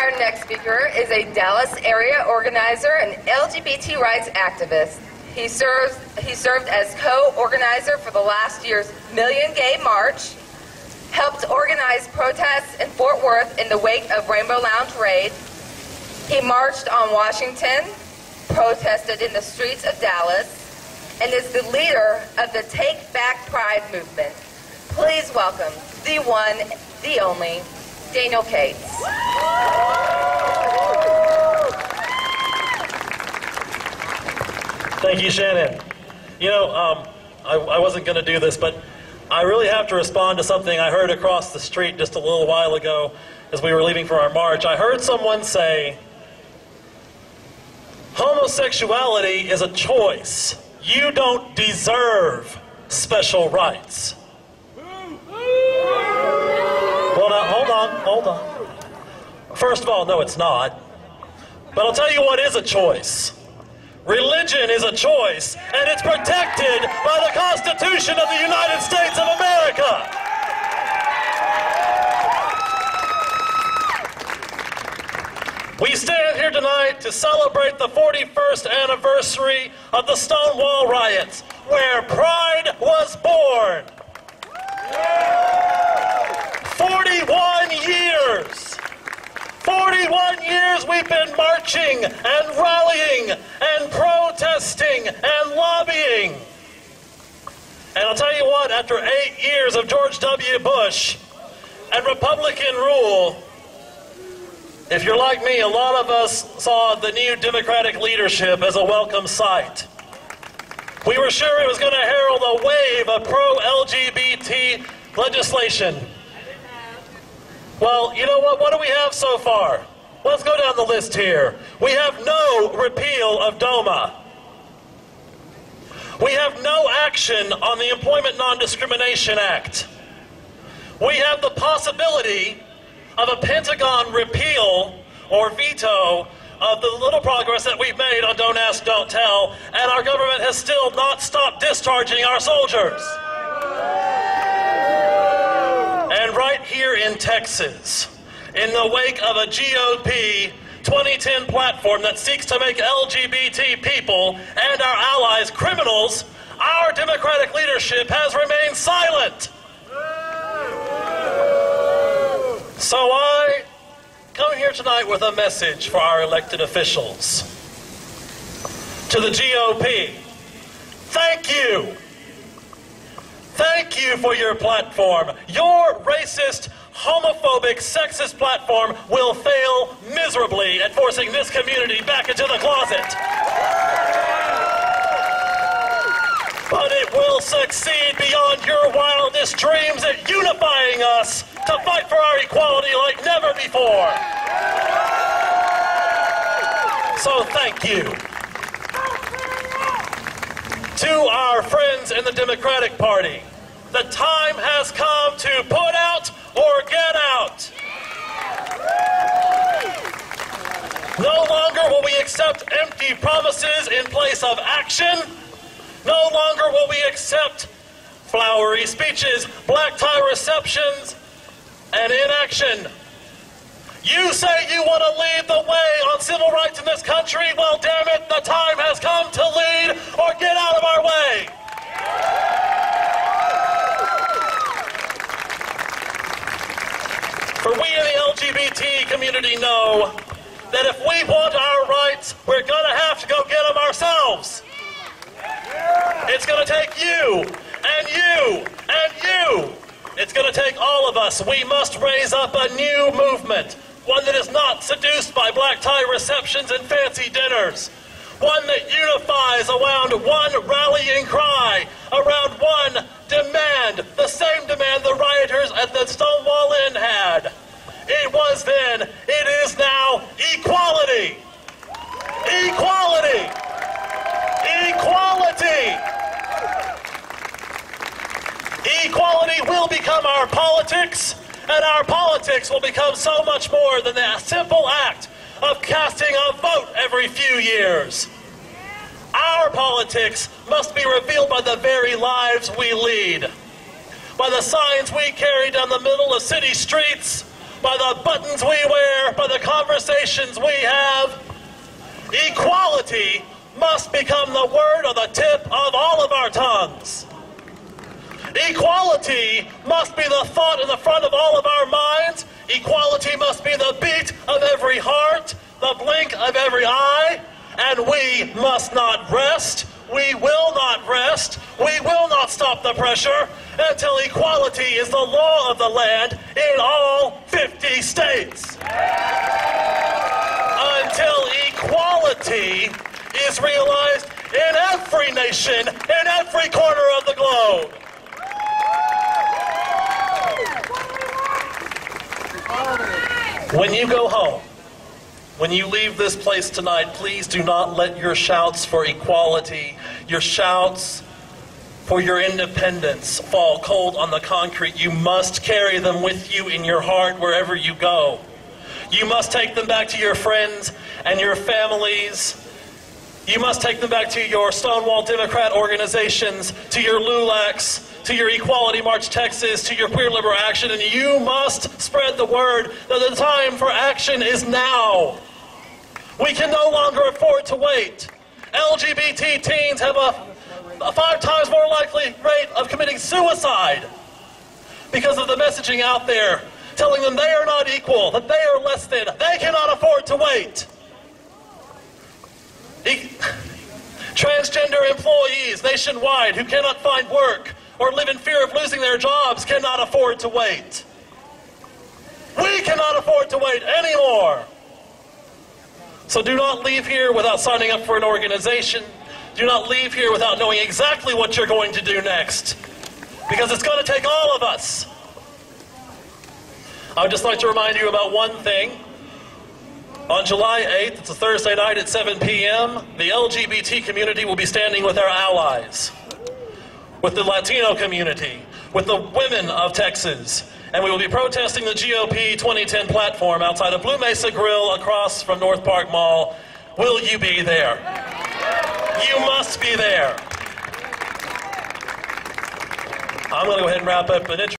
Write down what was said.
Our next speaker is a Dallas area organizer and LGBT rights activist. He served as co-organizer for the last year's Million Gay March, helped organize protests in Fort Worth in the wake of Rainbow Lounge Raid. He marched on Washington, protested in the streets of Dallas, and is the leader of the Take Back Pride movement. Please welcome the one, the only, Daniel Cates. Thank you, Shannon. You know, I wasn't going to do this, but I really have to respond to something I heard across the street just a little while ago as we were leaving for our march. I heard someone say, homosexuality is a choice. You don't deserve special rights. Well, now, hold on. First of all, no, it's not. But I'll tell you what is a choice. Religion is a choice, and it's protected by the Constitution of the United States of America. We stand here tonight to celebrate the 41st anniversary of the Stonewall riots, where pride was born. 41 years! 41 years we've been marching and rallying and protesting and lobbying. And I'll tell you what, after 8 years of George W. Bush and Republican rule, if you're like me, a lot of us saw the new Democratic leadership as a welcome sight. We were sure it was going to herald a wave of pro-LGBT legislation. Well, you know what? What do we have so far? Let's go down the list here. We have no repeal of DOMA. We have no action on the Employment Non-Discrimination Act. We have the possibility of a Pentagon repeal or veto of the little progress that we've made on Don't Ask, Don't Tell, and our government has still not stopped discharging our soldiers. And right here in Texas, in the wake of a GOP 2010 platform that seeks to make LGBT people and our allies criminals, our Democratic leadership has remained silent. So I come here tonight with a message for our elected officials. To the GOP, thank you. Thank you for your platform. Your racist, homophobic, sexist platform will fail miserably at forcing this community back into the closet. But it will succeed beyond your wildest dreams at unifying us to fight for our equality like never before. So thank you. To our friends in the Democratic Party, the time has come to put out or get out. No longer will we accept empty promises in place of action. No longer will we accept flowery speeches, black tie receptions, and inaction. You say you want to lead the way on civil rights in this country? Well, damn it, the time has come to lead or get out of our way. For we in the LGBT community know that if we want our rights, we're going to have to go get them ourselves. It's going to take you, and you, and you. It's going to take all of us. We must raise up a new movement, one that is not seduced by black tie receptions and fancy dinners, one that unifies around one rallying cry, around one demand, the same demand the rioters at the Stonewall Inn had. It was then, it is now, equality. Equality. Equality. Equality will become our politics, and our politics will become so much more than the simple act of casting a vote every few years. Our politics must be revealed by the very lives we lead, by the signs we carry down the middle of city streets, by the buttons we wear, by the conversations we have. Equality must become the word on the tip of all of our tongues. Equality must be the thought in the front of all of our minds. Equality must be the beat of every heart, the blink of every eye, and we must not rest. We will not rest. We will not stop the pressure until equality is the law of the land in all 50 states. Until equality is realized in every nation, in every corner of the globe. When you go home, when you leave this place tonight, please do not let your shouts for equality, your shouts for your independence fall cold on the concrete. You must carry them with you in your heart wherever you go. You must take them back to your friends and your families. You must take them back to your Stonewall Democrat organizations, to your LULACs, to your Equality March Texas, to your Queer Liberal Action, and you must spread the word that the time for action is now. We can no longer afford to wait. LGBT teens have a 5 times more likely rate of committing suicide because of the messaging out there telling them they are not equal, that they are less than, they cannot afford to wait. Transgender employees nationwide who cannot find work or live in fear of losing their jobs cannot afford to wait. We cannot afford to wait anymore. So do not leave here without signing up for an organization. Do not leave here without knowing exactly what you're going to do next, because it's going to take all of us. I would just like to remind you about one thing. On July 8th, it's a Thursday night at 7 p.m., the LGBT community will be standing with our allies, with the Latino community, with the women of Texas, and we will be protesting the GOP 2010 platform outside of Blue Mesa Grill across from North Park Mall. Will you be there? You must be there. I'm going to go ahead and wrap up an intro.